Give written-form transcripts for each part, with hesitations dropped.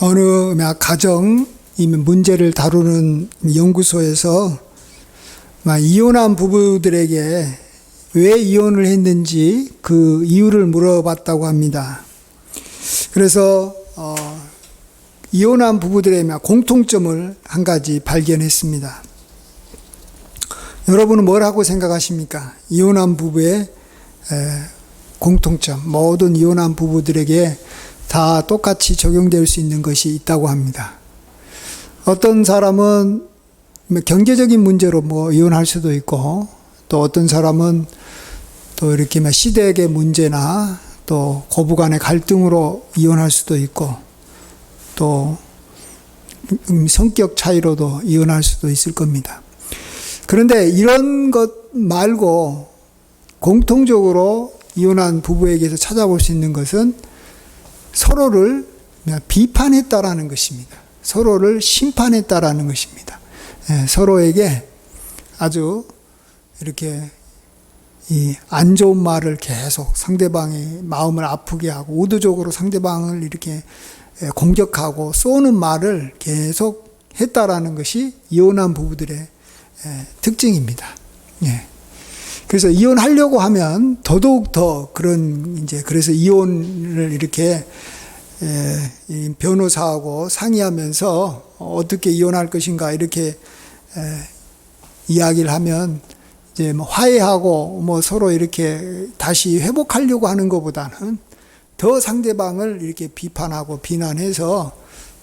어느 가정 문제를 다루는 연구소에서 이혼한 부부들에게 왜 이혼을 했는지 그 이유를 물어봤다고 합니다. 그래서 이혼한 부부들의 공통점을 한 가지 발견했습니다. 여러분은 뭐라고 생각하십니까? 이혼한 부부의 공통점, 모든 이혼한 부부들에게 다 똑같이 적용될 수 있는 것이 있다고 합니다. 어떤 사람은 경제적인 문제로 이혼할 수도 있고, 또 어떤 사람은 또 이렇게 시댁의 문제나 또 고부간의 갈등으로 이혼할 수도 있고, 또 성격 차이로도 이혼할 수도 있을 겁니다. 그런데 이런 것 말고 공통적으로 이혼한 부부에게서 찾아볼 수 있는 것은 서로를 비판했다라는 것입니다. 서로를 심판했다라는 것입니다. 서로에게 아주 이렇게 이 안 좋은 말을 계속 상대방의 마음을 아프게 하고 의도적으로 상대방을 이렇게 공격하고 쏘는 말을 계속 했다라는 것이 이혼한 부부들의 특징입니다. 그래서 이혼하려고 하면 더더욱 더 그래서 이혼을 이렇게 변호사하고 상의하면서 어떻게 이혼할 것인가 이렇게 이야기를 하면 이제 화해하고 서로 이렇게 다시 회복하려고 하는 것보다는 더 상대방을 이렇게 비판하고 비난해서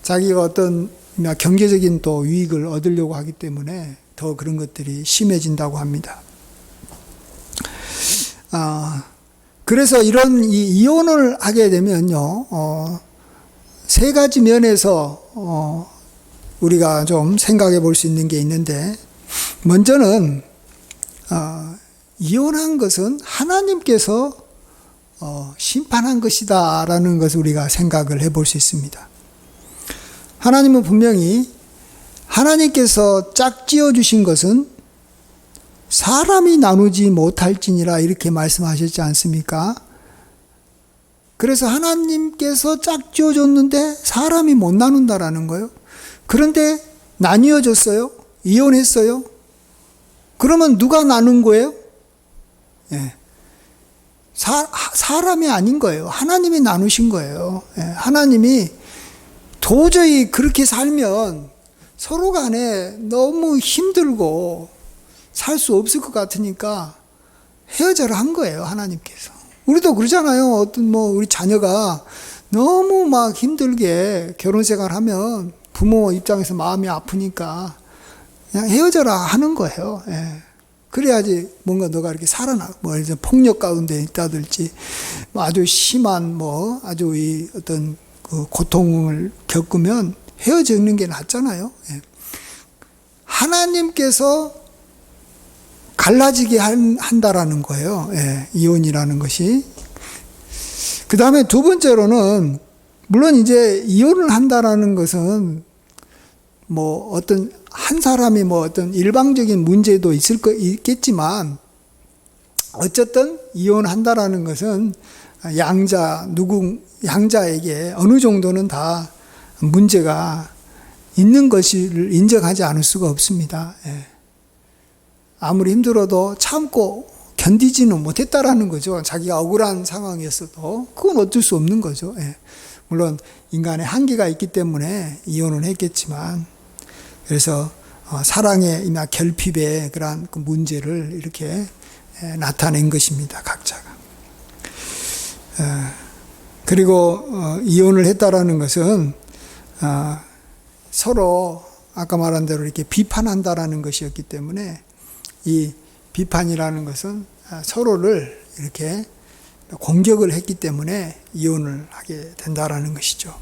자기가 어떤 경제적인 또 유익을 얻으려고 하기 때문에 더 그런 것들이 심해진다고 합니다. 그래서 이런 이혼을 하게 되면요, 세 가지 면에서 우리가 좀 생각해 볼 수 있는 게 있는데, 먼저는 이혼한 것은 하나님께서 심판한 것이다라는 것을 우리가 생각을 해 볼 수 있습니다. 하나님은 분명히 하나님께서 짝지어 주신 것은 사람이 나누지 못할지니라 이렇게 말씀하셨지 않습니까? 그래서 하나님께서 짝지어 줬는데 사람이 못 나눈다라는 거예요. 그런데 나뉘어졌어요? 이혼했어요? 그러면 누가 나눈 거예요? 사람이 아닌 거예요. 하나님이 나누신 거예요. 하나님이 도저히 그렇게 살면 서로 간에 너무 힘들고 살 수 없을 것 같으니까 헤어져라 한 거예요, 하나님께서. 우리도 그러잖아요. 우리 자녀가 너무 힘들게 결혼 생활 하면 부모 입장에서 마음이 아프니까 그냥 헤어져라 하는 거예요. 그래야지 뭔가 너가 이렇게 살아나, 폭력 가운데 있다든지, 아주 심한 아주 어떤 그 고통을 겪으면 헤어지는 게 낫잖아요. 하나님께서 갈라지게 한다라는 거예요. 이혼이라는 것이. 그 다음에 두 번째로는, 물론 이제 이혼을 한다라는 것은 어떤 한 사람이 어떤 일방적인 문제도 있겠지만, 어쨌든 이혼한다라는 것은 양자에게 어느 정도는 다 문제가 있는 것을 인정하지 않을 수가 없습니다. 아무리 힘들어도 참고 견디지는 못했다라는 거죠. 자기가 억울한 상황이었어도 그건 어쩔 수 없는 거죠. 물론 인간의 한계가 있기 때문에 이혼을 했겠지만, 그래서 사랑의 결핍의 그러한 그 문제를 이렇게 나타낸 것입니다, 각자가. 그리고 이혼을 했다라는 것은 서로 아까 말한 대로 이렇게 비판한다라는 것이었기 때문에, 이 비판이라는 것은 서로를 이렇게 공격을 했기 때문에 이혼을 하게 된다라는 것이죠.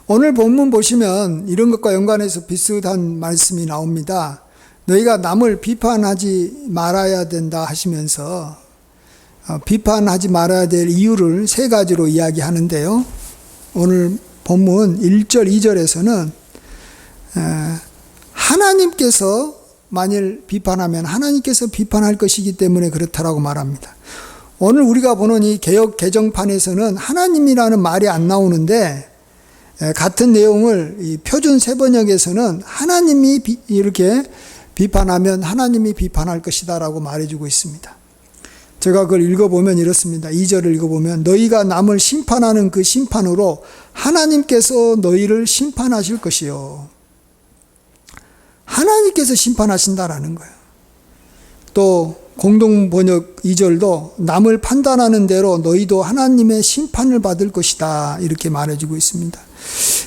오늘 본문 보시면 이런 것과 연관해서 비슷한 말씀이 나옵니다. 너희가 남을 비판하지 말아야 된다 하시면서 비판하지 말아야 될 이유를 세 가지로 이야기하는데요. 오늘 본문 1절, 2절에서는 하나님께서 만일 비판하면 하나님께서 비판할 것이기 때문에 그렇다라고 말합니다. 오늘 우리가 보는 이 개역 개정판에서는 하나님이라는 말이 안 나오는데 같은 내용을 이 표준 세번역에서는 하나님이 이렇게 비판하면 하나님이 비판할 것이다라고 말해주고 있습니다. 제가 그걸 읽어보면 이렇습니다. 2절을 읽어보면 너희가 남을 심판하는 그 심판으로 하나님께서 너희를 심판하실 것이요. 하나님께서 심판하신다라는 거예요. 또 공동번역 2절도 남을 판단하는 대로 너희도 하나님의 심판을 받을 것이다 이렇게 말해주고 있습니다.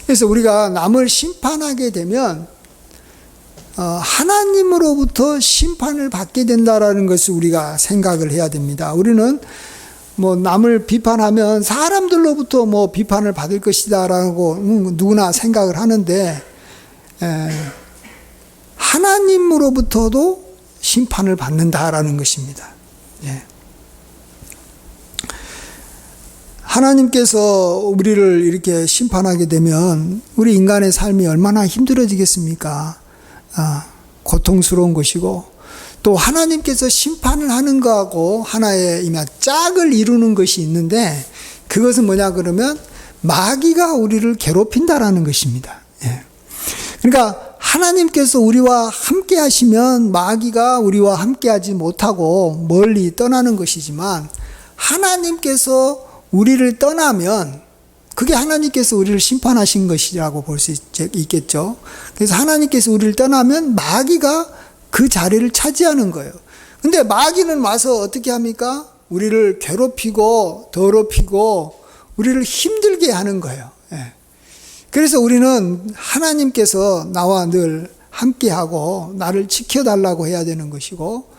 그래서 우리가 남을 심판하게 되면 하나님으로부터 심판을 받게 된다라는 것을 우리가 생각을 해야 됩니다. 우리는 뭐 남을 비판하면 사람들로부터 뭐 비판을 받을 것이다라고 누구나 생각을 하는데 하나님으로부터도 심판을 받는다라는 것입니다. 예. 하나님께서 우리를 이렇게 심판하게 되면 우리 인간의 삶이 얼마나 힘들어지겠습니까? 고통스러운 것이고 또 하나님께서 심판을 하는 거하고 하나의 짝을 이루는 것이 있는데 그것은 뭐냐 그러면 마귀가 우리를 괴롭힌다라는 것입니다. 예. 그러니까 하나님께서 우리와 함께 하시면 마귀가 우리와 함께 하지 못하고 멀리 떠나는 것이지만 하나님께서 우리를 떠나면 그게 하나님께서 우리를 심판하신 것이라고 볼 수 있겠죠. 그래서 하나님께서 우리를 떠나면 마귀가 그 자리를 차지하는 거예요. 근데 마귀는 와서 어떻게 합니까? 우리를 괴롭히고 더럽히고 우리를 힘들게 하는 거예요. 예. 그래서 우리는 하나님께서 나와 늘 함께하고 나를 지켜달라고 해야 되는 것이고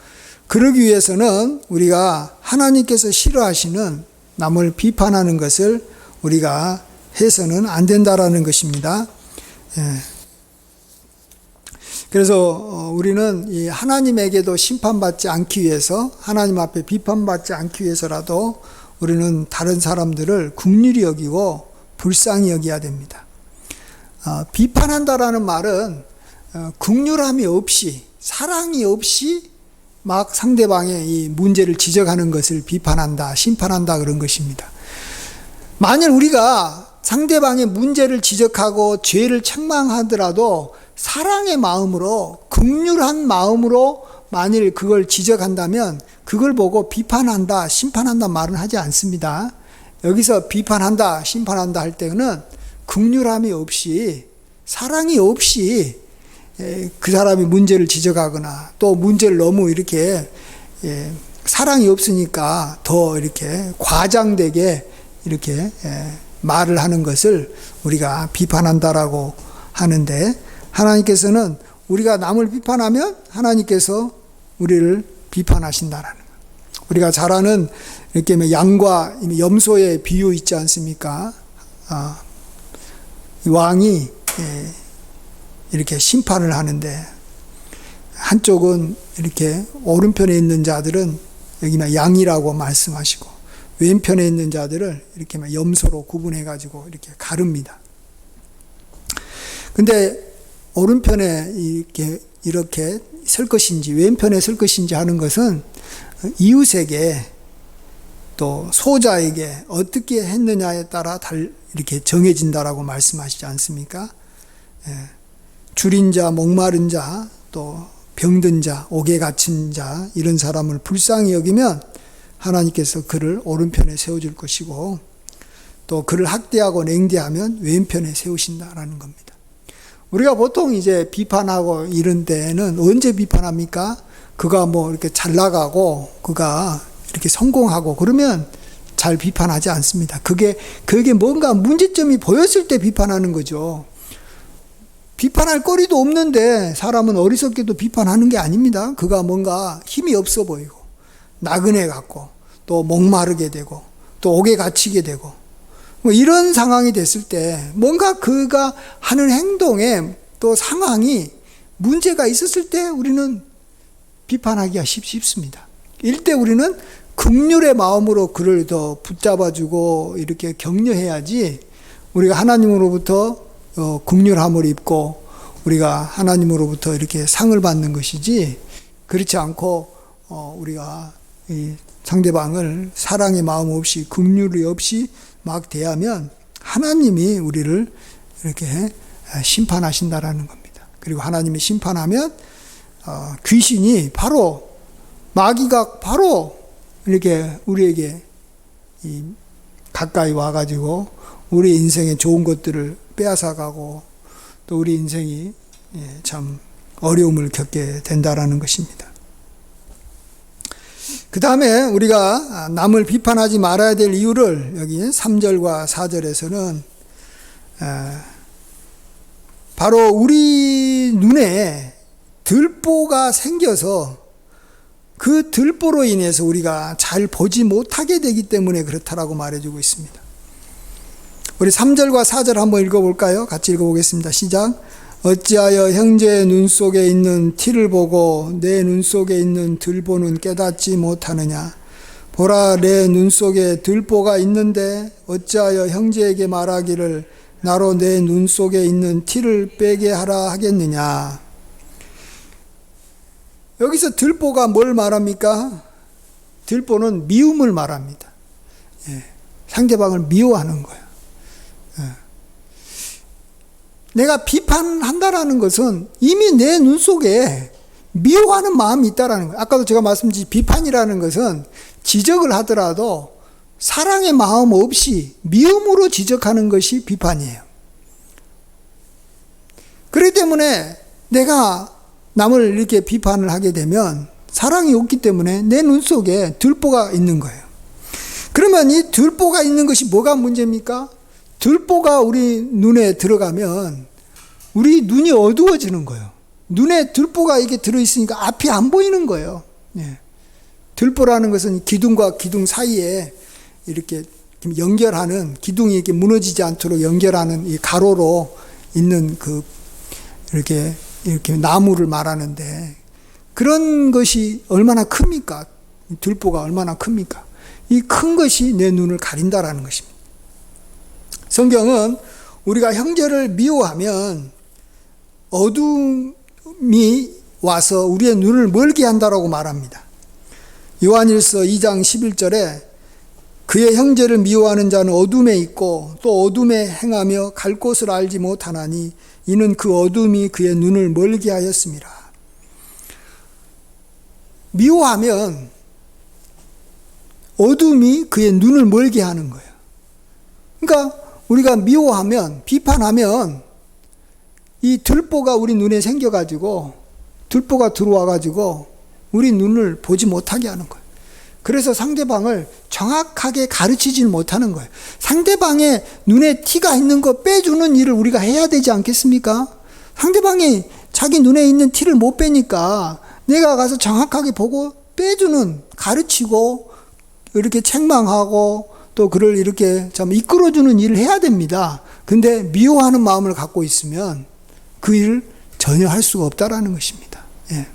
그러기 위해서는 우리가 하나님께서 싫어하시는 남을 비판하는 것을 우리가 해서는 안 된다라는 것입니다. 예. 그래서 우리는 이 하나님에게도 심판받지 않기 위해서 하나님 앞에 비판받지 않기 위해서라도 우리는 다른 사람들을 긍휼히 여기고 불쌍히 여겨야 됩니다. 비판한다라는 말은 긍휼함이 없이 사랑이 없이 막 상대방의 이 문제를 지적하는 것을 비판한다, 심판한다 그런 것입니다. 만일 우리가 상대방의 문제를 지적하고 죄를 책망하더라도 사랑의 마음으로 긍휼한 마음으로 만일 그걸 지적한다면 그걸 보고 비판한다, 심판한다 말은 하지 않습니다. 여기서 비판한다, 심판한다 할 때는 긍휼함이 없이 사랑이 없이 그 사람이 문제를 지적하거나 또 문제를 너무 이렇게 사랑이 없으니까 더 이렇게 과장되게 이렇게 말을 하는 것을 우리가 비판한다라고 하는데 하나님께서는 우리가 남을 비판하면 하나님께서 우리를 비판하신다라는 거예요. 우리가 잘 아는 이렇게 양과 염소의 비유 있지 않습니까? 왕이 이렇게 심판을 하는데 한쪽은 이렇게 오른편에 있는 자들은 여기 양이라고 말씀하시고 왼편에 있는 자들을 이렇게 염소로 구분해 가지고 이렇게 가릅니다. 근데 오른편에 이렇게 설 것인지 왼편에 설 것인지 하는 것은 이웃에게 또 소자에게 어떻게 했느냐에 따라 이렇게 정해진다라고 말씀하시지 않습니까? 줄인 자, 목마른 자, 또 병든 자, 옥에 갇힌 자 이런 사람을 불쌍히 여기면 하나님께서 그를 오른편에 세워줄 것이고 또 그를 학대하고 냉대하면 왼편에 세우신다라는 겁니다. 우리가 보통 이제 비판하고 이런 때는 언제 비판합니까? 그가 뭐 이렇게 잘 나가고 그가 이렇게 성공하고 그러면 잘 비판하지 않습니다. 그게 뭔가 문제점이 보였을 때 비판하는 거죠. 비판할 거리도 없는데 사람은 어리석게도 비판하는 게 아닙니다. 그가 뭔가 힘이 없어 보이고 나그네 같고 또 목마르게 되고 또 옥에 갇히게 되고 뭐 이런 상황이 됐을 때 뭔가 그가 하는 행동에 또 상황이 문제가 있었을 때 우리는 비판하기가 쉽습니다. 이때 우리는 긍휼의 마음으로 그를 더 붙잡아주고 이렇게 격려해야지 우리가 하나님으로부터 긍휼함을 입고 우리가 하나님으로부터 이렇게 상을 받는 것이지 그렇지 않고 우리가 이 상대방을 사랑의 마음 없이 긍휼이 없이 막 대하면 하나님이 우리를 이렇게 심판하신다라는 겁니다. 그리고 하나님이 심판하면 귀신이 바로 마귀가 바로 이렇게 우리에게 가까이 와가지고 우리 인생의 좋은 것들을 빼앗아가고 또 우리 인생이 참 어려움을 겪게 된다라는 것입니다. 그 다음에 우리가 남을 비판하지 말아야 될 이유를 여기 3절과 4절에서는 바로 우리 눈에 들보가 생겨서 그 들보로 인해서 우리가 잘 보지 못하게 되기 때문에 그렇다라고 말해주고 있습니다. 우리 3절과 4절 한번 읽어볼까요? 같이 읽어보겠습니다. 시작. 어찌하여 형제의 눈 속에 있는 티를 보고 내 눈 속에 있는 들보는 깨닫지 못하느냐. 보라, 내 눈 속에 들보가 있는데 어찌하여 형제에게 말하기를 나로 내 눈 속에 있는 티를 빼게 하라 하겠느냐. 여기서 들보가 뭘 말합니까? 들보는 미움을 말합니다. 상대방을 미워하는 거예요. 내가 비판한다라는 것은 이미 내 눈 속에 미워하는 마음이 있다라는 거예요. 아까도 제가 말씀드린 비판이라는 것은 지적을 하더라도 사랑의 마음 없이 미움으로 지적하는 것이 비판이에요. 그렇기 때문에 내가 남을 이렇게 비판을 하게 되면 사랑이 없기 때문에 내 눈 속에 들보가 있는 거예요. 그러면 이 들보가 있는 것이 뭐가 문제입니까? 들보가 우리 눈에 들어가면 우리 눈이 어두워지는 거예요. 눈에 들보가 이게 들어있으니까 앞이 안 보이는 거예요. 들보라는 것은 기둥과 기둥 사이에 이렇게 연결하는, 기둥이 이렇게 무너지지 않도록 연결하는 이 가로로 있는 이렇게 나무를 말하는데, 그런 것이 얼마나 큽니까? 들보가 얼마나 큽니까? 이 큰 것이 내 눈을 가린다라는 것입니다. 성경은 우리가 형제를 미워하면 어둠이 와서 우리의 눈을 멀게 한다라고 말합니다. 요한일서 2장 11절에 그의 형제를 미워하는 자는 어둠에 있고 또 어둠에 행하며 갈 곳을 알지 못하나니 이는 그 어둠이 그의 눈을 멀게 하였습니다. 미워하면 어둠이 그의 눈을 멀게 하는 거예요. 그러니까 우리가 미워하면, 비판하면 이 들보가 우리 눈에 생겨가지고, 들보가 들어와가지고 우리 눈을 보지 못하게 하는 거예요. 그래서 상대방을 정확하게 가르치지 못하는 거예요. 상대방의 눈에 티가 있는 거 빼주는 일을 우리가 해야 되지 않겠습니까? 상대방이 자기 눈에 있는 티를 못 빼니까 내가 가서 정확하게 보고 빼주는, 가르치고 이렇게 책망하고 또 그를 이렇게 참 이끌어주는 일을 해야 됩니다. 근데 미워하는 마음을 갖고 있으면 그 일을 전혀 할 수가 없다라는 것입니다. 예.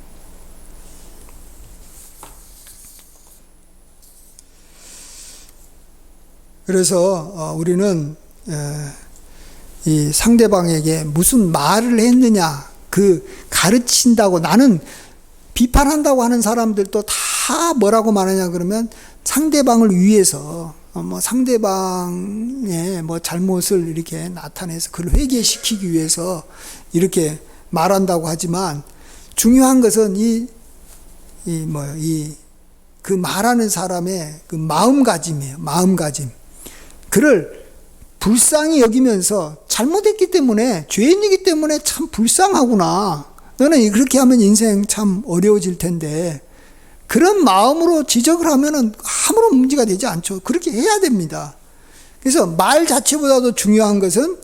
그래서 우리는 이 상대방에게 무슨 말을 했느냐, 그 가르친다고, 나는 비판한다고 하는 사람들도 다 뭐라고 말하냐 그러면 상대방을 위해서 상대방의 잘못을 이렇게 나타내서 그를 회개시키기 위해서 이렇게 말한다고 하지만, 중요한 것은 그 말하는 사람의 그 마음가짐이에요. 마음가짐. 그를 불쌍히 여기면서 잘못했기 때문에, 죄인이기 때문에 참 불쌍하구나. 너는 그렇게 하면 인생 참 어려워질 텐데, 그런 마음으로 지적을 하면은 아무런 문제가 되지 않죠. 그렇게 해야 됩니다. 그래서 말 자체보다도 중요한 것은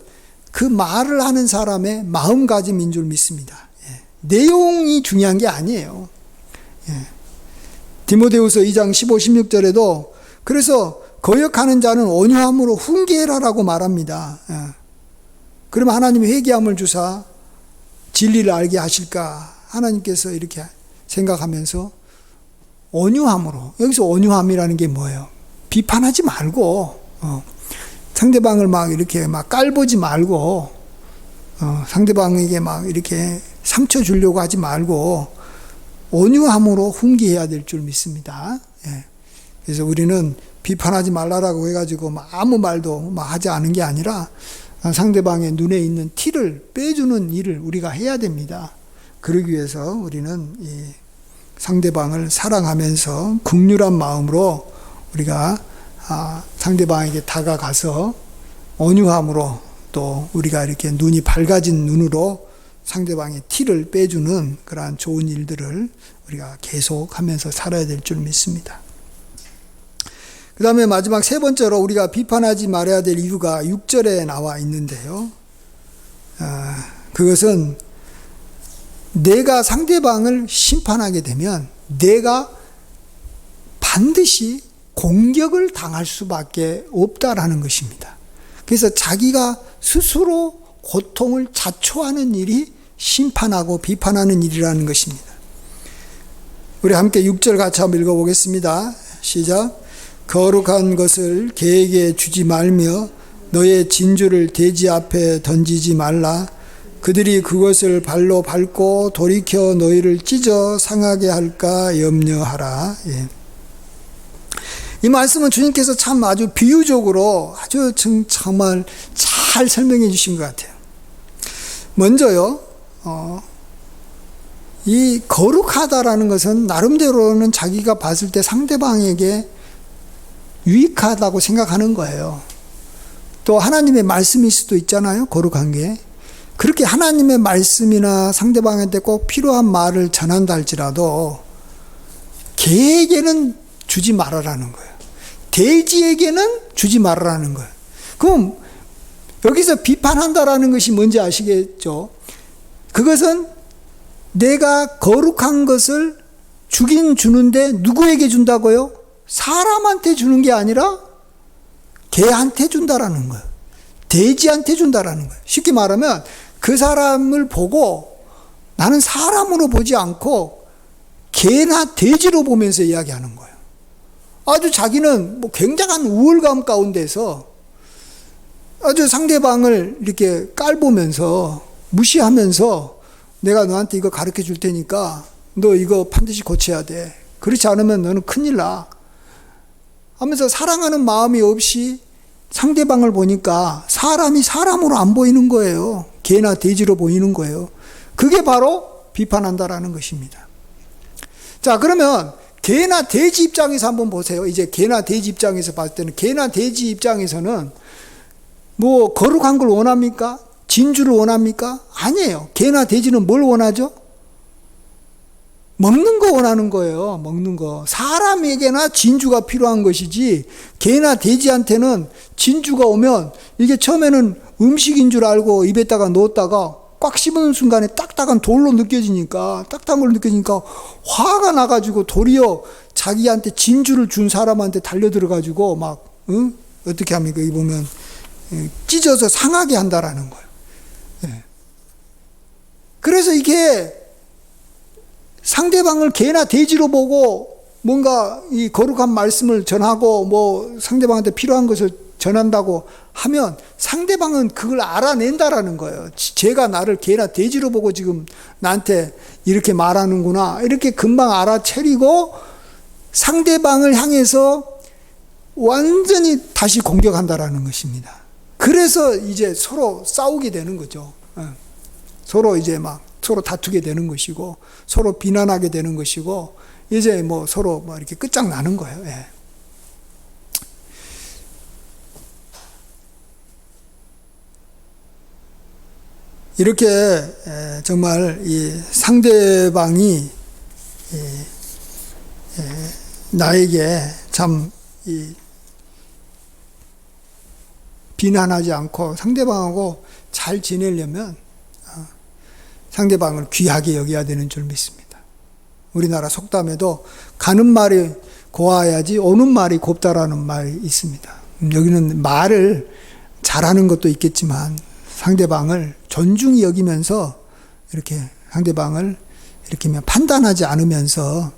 그 말을 하는 사람의 마음가짐인 줄 믿습니다. 예. 내용이 중요한 게 아니에요. 예. 디모데후서 2장 15, 16절에도 그래서 거역하는 자는 온유함으로 훈계해라라고 말합니다. 예. 그러면 하나님이 회개함을 주사 진리를 알게 하실까? 하나님께서 이렇게 생각하면서 온유함으로, 여기서 온유함이라는 게 뭐예요? 비판하지 말고, 상대방을 이렇게 깔보지 말고, 상대방에게 이렇게 상처 주려고 하지 말고, 온유함으로 훈계해야 될 줄 믿습니다. 예. 그래서 우리는 비판하지 말라라고 해가지고 아무 말도 하지 않은 게 아니라, 상대방의 눈에 있는 티를 빼주는 일을 우리가 해야 됩니다. 그러기 위해서 우리는 이 상대방을 사랑하면서 긍휼한 마음으로 우리가 상대방에게 다가가서 온유함으로 또 우리가 이렇게 눈이 밝아진 눈으로 상대방의 티를 빼주는 그러한 좋은 일들을 우리가 계속하면서 살아야 될 줄 믿습니다. 그 다음에 마지막 세 번째로 우리가 비판하지 말아야 될 이유가 6절에 나와 있는데요. 그것은 내가 상대방을 심판하게 되면 내가 반드시 공격을 당할 수밖에 없다라는 것입니다. 그래서 자기가 스스로 고통을 자초하는 일이 심판하고 비판하는 일이라는 것입니다. 우리 함께 6절 같이 한번 읽어보겠습니다. 시작. 거룩한 것을 개에게 주지 말며 너의 진주를 돼지 앞에 던지지 말라. 그들이 그것을 발로 밟고 돌이켜 너희를 찢어 상하게 할까 염려하라. 예. 이 말씀은 주님께서 참 아주 비유적으로 아주 정말 잘 설명해 주신 것 같아요. 먼저요, 이 거룩하다라는 것은 나름대로는 자기가 봤을 때 상대방에게 유익하다고 생각하는 거예요. 또 하나님의 말씀일 수도 있잖아요, 거룩한 게. 그렇게 하나님의 말씀이나 상대방한테 꼭 필요한 말을 전한다 할지라도 개에게는 주지 말아라는 거예요. 돼지에게는 주지 말아라는 거예요. 그럼 여기서 비판한다라는 것이 뭔지 아시겠죠? 그것은 내가 거룩한 것을 주긴 주는데 누구에게 준다고요? 사람한테 주는 게 아니라 개한테 준다라는 거예요. 돼지한테 준다라는 거예요. 쉽게 말하면 그 사람을 보고 나는 사람으로 보지 않고 개나 돼지로 보면서 이야기하는 거예요. 아주 자기는 뭐 굉장한 우월감 가운데서 아주 상대방을 이렇게 깔보면서 무시하면서 내가 너한테 이거 가르쳐 줄 테니까 너 이거 반드시 고쳐야 돼. 그렇지 않으면 너는 큰일 나. 하면서 사랑하는 마음이 없이 상대방을 보니까 사람이 사람으로 안 보이는 거예요. 개나 돼지로 보이는 거예요. 그게 바로 비판한다라는 것입니다. 자, 그러면 개나 돼지 입장에서 한번 보세요. 이제 개나 돼지 입장에서 봤을 때는 개나 돼지 입장에서는 뭐 거룩한 걸 원합니까? 진주를 원합니까? 아니에요. 개나 돼지는 뭘 원하죠? 먹는 거 원하는 거예요. 먹는 거. 사람에게나 진주가 필요한 것이지 개나 돼지한테는 진주가 오면 이게 처음에는 음식인 줄 알고 입에다가 넣었다가 꽉 씹는 순간에 딱딱한 돌로 느껴지니까 딱딱한 걸로 느껴지니까 화가 나가지고 도리어 자기한테 진주를 준 사람한테 달려들어가지고 막 어떻게 합니까? 여기 보면 찢어서 상하게 한다라는 거예요. 예. 그래서 이게 상대방을 개나 돼지로 보고 뭔가 이 거룩한 말씀을 전하고 뭐 상대방한테 필요한 것을 전한다고 하면 상대방은 그걸 알아낸다라는 거예요. 쟤가 나를 개나 돼지로 보고 지금 나한테 이렇게 말하는구나. 이렇게 금방 알아차리고 상대방을 향해서 완전히 다시 공격한다라는 것입니다. 그래서 이제 서로 싸우게 되는 거죠. 서로 이제 막 서로 다투게 되는 것이고 서로 비난하게 되는 것이고 이제 뭐 서로 뭐 이렇게 끝장나는 거예요. 예. 이렇게 정말 이 상대방이 나에게 참 비난하지 않고 상대방하고 잘 지내려면 상대방을 귀하게 여겨야 되는 줄 믿습니다. 우리나라 속담에도 가는 말이 고와야지 오는 말이 곱다라는 말이 있습니다. 여기는 말을 잘하는 것도 있겠지만 상대방을 존중히 여기면서 이렇게 상대방을 이렇게 판단하지 않으면서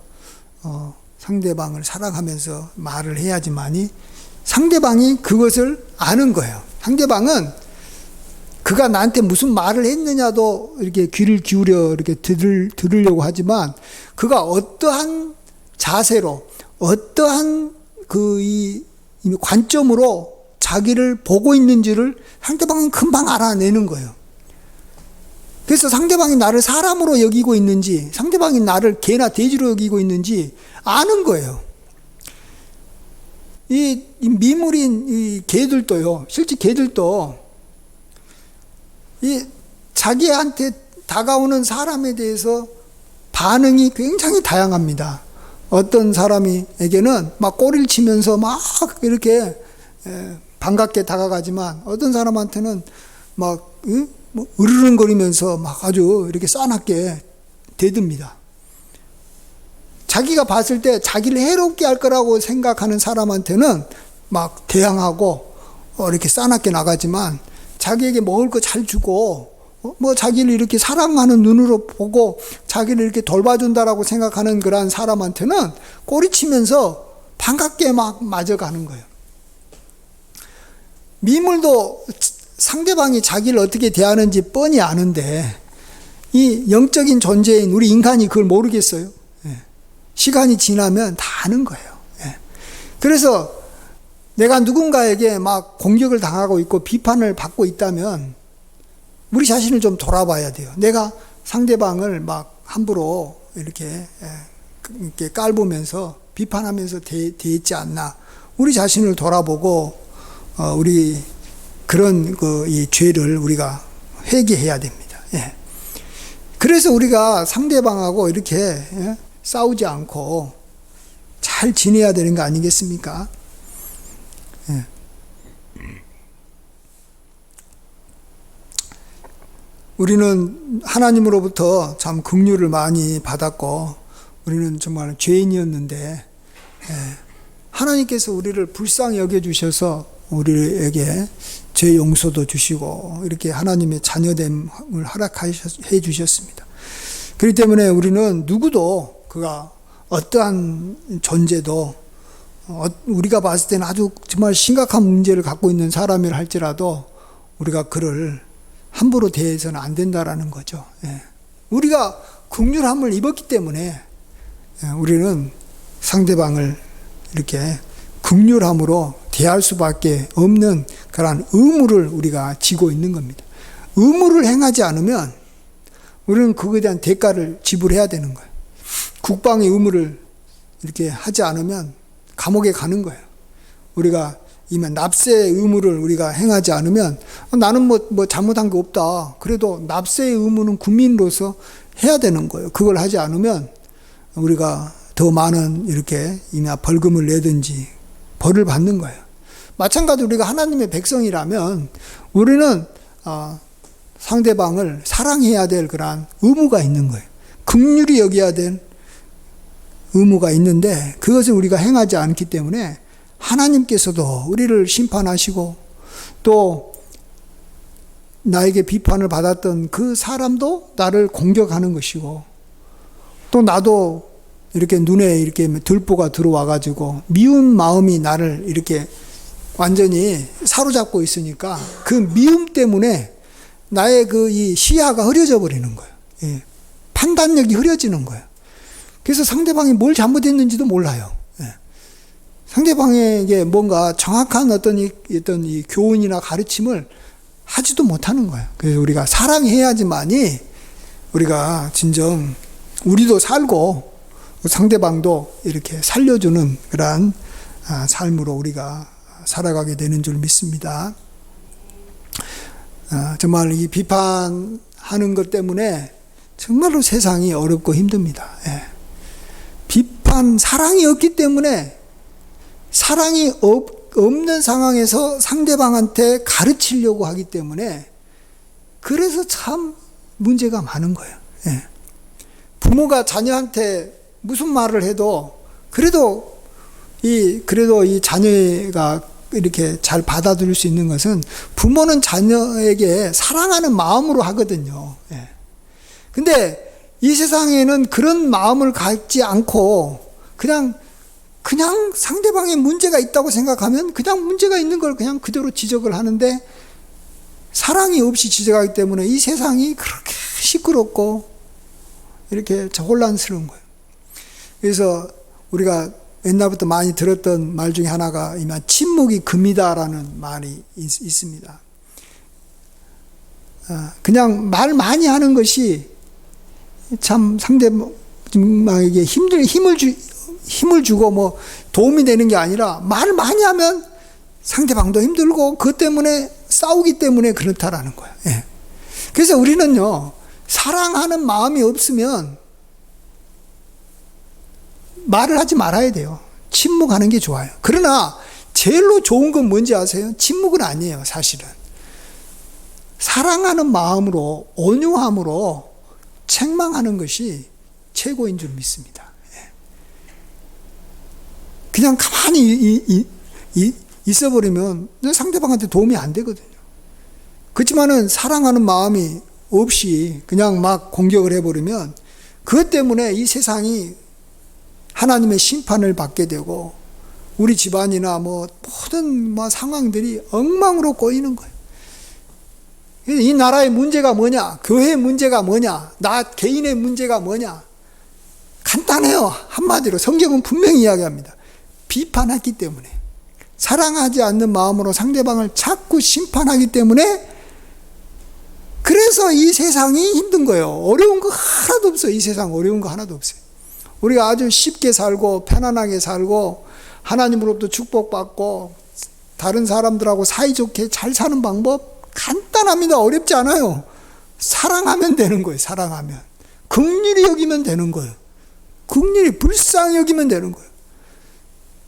상대방을 사랑하면서 말을 해야지만이 상대방이 그것을 아는 거예요. 상대방은 그가 나한테 무슨 말을 했느냐도 이렇게 귀를 기울여 이렇게 들으려고 하지만 그가 어떠한 자세로 어떠한 이 관점으로 자기를 보고 있는지를 상대방은 금방 알아내는 거예요. 그래서 상대방이 나를 사람으로 여기고 있는지, 상대방이 나를 개나 돼지로 여기고 있는지 아는 거예요. 이 미물인 이 개들도요, 실제 개들도 이 자기한테 다가오는 사람에 대해서 반응이 굉장히 다양합니다. 어떤 사람에게는 막 꼬리를 치면서 막 이렇게 반갑게 다가가지만, 어떤 사람한테는 막 뭐 으르렁거리면서 막 아주 이렇게 싸납게 대듭니다. 자기가 봤을 때 자기를 해롭게 할 거라고 생각하는 사람한테는 막 대항하고 이렇게 싸납게 나가지만, 자기에게 먹을 거 잘 주고 뭐 자기를 이렇게 사랑하는 눈으로 보고 자기를 이렇게 돌봐준다라고 생각하는 그러한 사람한테는 꼬리치면서 반갑게 막 맞아가는 거예요. 미물도 상대방이 자기를 어떻게 대하는지 뻔히 아는데, 이 영적인 존재인 우리 인간이 그걸 모르겠어요. 시간이 지나면 다 아는 거예요. 그래서 내가 누군가에게 막 공격을 당하고 있고 비판을 받고 있다면 우리 자신을 좀 돌아봐야 돼요. 내가 상대방을 막 함부로 이렇게 깔보면서 비판하면서 대했지 않나. 우리 자신을 돌아보고 우리 그런 이 죄를 우리가 회개해야 됩니다. 그래서 우리가 상대방하고 이렇게 싸우지 않고 잘 지내야 되는 거 아니겠습니까? 우리는 하나님으로부터 참 긍휼을 많이 받았고, 우리는 정말 죄인이었는데 하나님께서 우리를 불쌍히 여겨주셔서 우리에게 죄 용서도 주시고 이렇게 하나님의 자녀됨을 허락해 주셨습니다. 그렇기 때문에 우리는 누구도, 그가 어떠한 존재도, 우리가 봤을 때는 아주 정말 심각한 문제를 갖고 있는 사람이라 할지라도 우리가 그를 함부로 대해서는 안 된다라는 거죠. 우리가 긍휼함을 입었기 때문에 우리는 상대방을 이렇게 긍휼함으로 대할 수밖에 없는 그러한 의무를 우리가 지고 있는 겁니다. 의무를 행하지 않으면 우리는 그거에 대한 대가를 지불해야 되는 거예요. 국방의 의무를 이렇게 하지 않으면 감옥에 가는 거예요. 우리가 이만 납세의 의무를 우리가 행하지 않으면, 나는 뭐 잘못한 게 없다, 그래도 납세의 의무는 국민으로서 해야 되는 거예요. 그걸 하지 않으면 우리가 더 많은 이렇게 이나 벌금을 내든지 벌을 받는 거예요. 마찬가지로 우리가 하나님의 백성이라면 우리는 상대방을 사랑해야 될 그런 의무가 있는 거예요. 긍휼히 여겨야 될 의무가 있는데, 그것을 우리가 행하지 않기 때문에 하나님께서도 우리를 심판하시고, 또 나에게 비판을 받았던 그 사람도 나를 공격하는 것이고, 또 나도 이렇게 눈에 이렇게 들보가 들어와 가지고 미운 마음이 나를 이렇게 완전히 사로잡고 있으니까 그 미움 때문에 나의 이 시야가 흐려져 버리는 거예요. 판단력이 흐려지는 거예요. 그래서 상대방이 뭘 잘못했는지도 몰라요. 상대방에게 뭔가 정확한 어떤 이 교훈이나 가르침을 하지도 못하는 거예요. 그래서 우리가 사랑해야지만이 우리가 진정 우리도 살고 상대방도 이렇게 살려주는 그러한 삶으로 우리가 살아가게 되는 줄 믿습니다. 정말 이 비판하는 것 때문에 정말로 세상이 어렵고 힘듭니다. 사랑이 없기 때문에, 사랑이 없는 상황에서 상대방한테 가르치려고 하기 때문에, 그래서 참 문제가 많은 거예요. 부모가 자녀한테 무슨 말을 해도 그래도 이 자녀가 이렇게 잘 받아들일 수 있는 것은, 부모는 자녀에게 사랑하는 마음으로 하거든요. 근데 이 세상에는 그런 마음을 갖지 않고 그냥 상대방의 문제가 있다고 생각하면 그냥 문제가 있는 걸 그냥 그대로 지적을 하는데, 사랑이 없이 지적하기 때문에 이 세상이 그렇게 시끄럽고 이렇게 혼란스러운 거예요. 그래서 우리가 옛날부터 많이 들었던 말 중에 하나가 침묵이 금이다라는 말이 있습니다. 그냥 말 많이 하는 것이 참 상대방에게 힘을 주고 뭐 도움이 되는 게 아니라 말을 많이 하면 상대방도 힘들고 그것 때문에 싸우기 때문에 그렇다라는 거예요. 예. 그래서 우리는요, 사랑하는 마음이 없으면 말을 하지 말아야 돼요. 침묵하는 게 좋아요. 그러나 제일로 좋은 건 뭔지 아세요? 침묵은 아니에요, 사실은. 사랑하는 마음으로, 온유함으로 책망하는 것이 최고인 줄 믿습니다. 그냥 가만히 있어버리면 상대방한테 도움이 안 되거든요. 그렇지만은 사랑하는 마음이 없이 그냥 막 공격을 해버리면 그것 때문에 이 세상이 하나님의 심판을 받게 되고 우리 집안이나 뭐 모든 상황들이 엉망으로 꼬이는 거예요. 이 나라의 문제가 뭐냐? 교회의 문제가 뭐냐? 나 개인의 문제가 뭐냐? 간단해요. 한마디로 성경은 분명히 이야기합니다. 비판하기 때문에, 사랑하지 않는 마음으로 상대방을 자꾸 심판하기 때문에, 그래서 이 세상이 힘든 거예요. 어려운 거 하나도 없어요. 이 세상 어려운 거 하나도 없어요. 우리가 아주 쉽게 살고 편안하게 살고 하나님으로부터 축복받고 다른 사람들하고 사이좋게 잘 사는 방법 간단합니다. 어렵지 않아요. 사랑하면 되는 거예요. 사랑하면. 긍휼히 여기면 되는 거예요. 긍휼히 불쌍히 여기면 되는 거예요.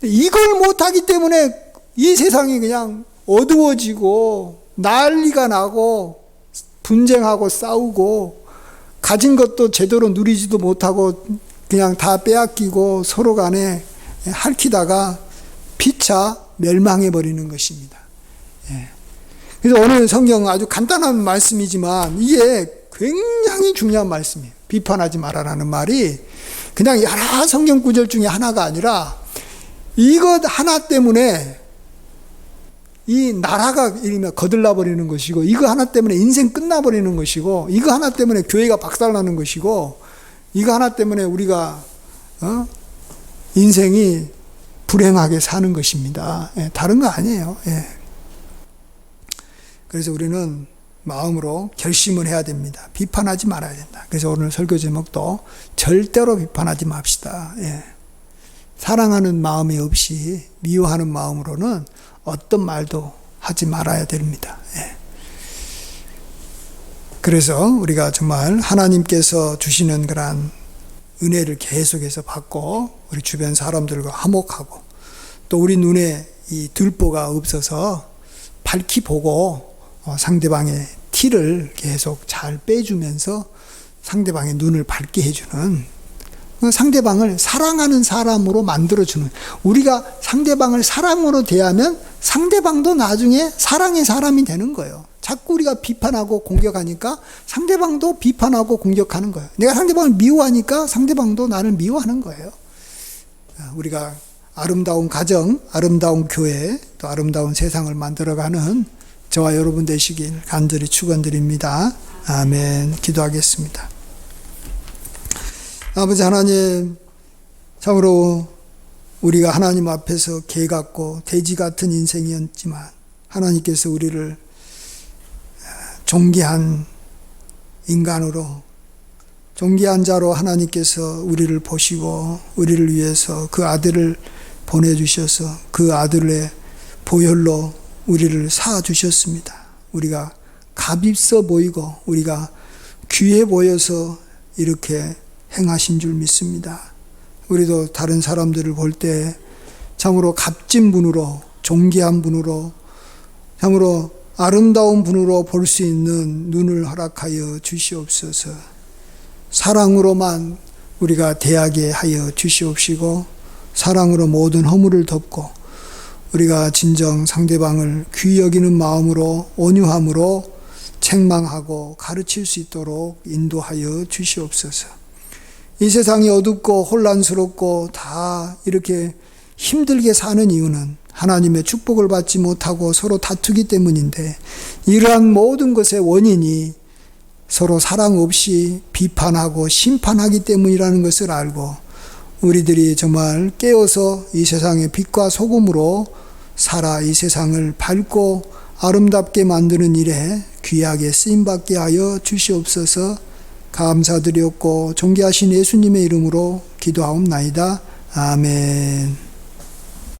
이걸 못하기 때문에 이 세상이 그냥 어두워지고 난리가 나고 분쟁하고 싸우고 가진 것도 제대로 누리지도 못하고 그냥 다 빼앗기고 서로 간에 핥히다가 피차 멸망해버리는 것입니다. 예. 그래서 오늘 성경은 아주 간단한 말씀이지만 이게 굉장히 중요한 말씀이에요. 비판하지 말아라는 말이 그냥 여러 성경 구절 중에 하나가 아니라 이것 하나 때문에 이 나라가 거들나 버리는 것이고, 이거 하나 때문에 인생 끝나버리는 것이고, 이거 하나 때문에 교회가 박살나는 것이고, 이거 하나 때문에 우리가 인생이 불행하게 사는 것입니다. 예, 다른 거 아니에요. 예. 그래서 우리는 마음으로 결심을 해야 됩니다. 비판하지 말아야 된다. 그래서 오늘 설교 제목도 절대로 비판하지 맙시다. 예. 사랑하는 마음이 없이 미워하는 마음으로는 어떤 말도 하지 말아야 됩니다. 예. 그래서 우리가 정말 하나님께서 주시는 그런 은혜를 계속해서 받고 우리 주변 사람들과 화목하고 또 우리 눈에 이 들보가 없어서 밝히 보고 상대방의 티를 계속 잘 빼주면서 상대방의 눈을 밝게 해주는, 상대방을 사랑하는 사람으로 만들어주는, 우리가 상대방을 사랑으로 대하면 상대방도 나중에 사랑의 사람이 되는 거예요. 자꾸 우리가 비판하고 공격하니까 상대방도 비판하고 공격하는 거예요. 내가 상대방을 미워하니까 상대방도 나를 미워하는 거예요. 우리가 아름다운 가정, 아름다운 교회, 또 아름다운 세상을 만들어가는 저와 여러분 되시길 간절히 축원드립니다. 아멘. 기도하겠습니다. 아버지 하나님, 참으로 우리가 하나님 앞에서 개 같고 돼지 같은 인생이었지만 하나님께서 우리를 존귀한 인간으로, 존귀한 자로 하나님께서 우리를 보시고 우리를 위해서 그 아들을 보내주셔서 그 아들의 보혈로 우리를 사주셨습니다. 우리가 값있어 보이고 우리가 귀해 보여서 이렇게 행하신 줄 믿습니다. 우리도 다른 사람들을 볼 때 참으로 값진 분으로, 존귀한 분으로, 참으로 아름다운 분으로 볼 수 있는 눈을 허락하여 주시옵소서. 사랑으로만 우리가 대하게 하여 주시옵시고 사랑으로 모든 허물을 덮고 우리가 진정 상대방을 귀히 여기는 마음으로 온유함으로 책망하고 가르칠 수 있도록 인도하여 주시옵소서. 이 세상이 어둡고 혼란스럽고 다 이렇게 힘들게 사는 이유는 하나님의 축복을 받지 못하고 서로 다투기 때문인데, 이러한 모든 것의 원인이 서로 사랑 없이 비판하고 심판하기 때문이라는 것을 알고 우리들이 정말 깨어서 이 세상의 빛과 소금으로 살아 이 세상을 밝고 아름답게 만드는 일에 귀하게 쓰임받게 하여 주시옵소서. 감사드렸고 존귀하신 예수님의 이름으로 기도하옵나이다. 아멘.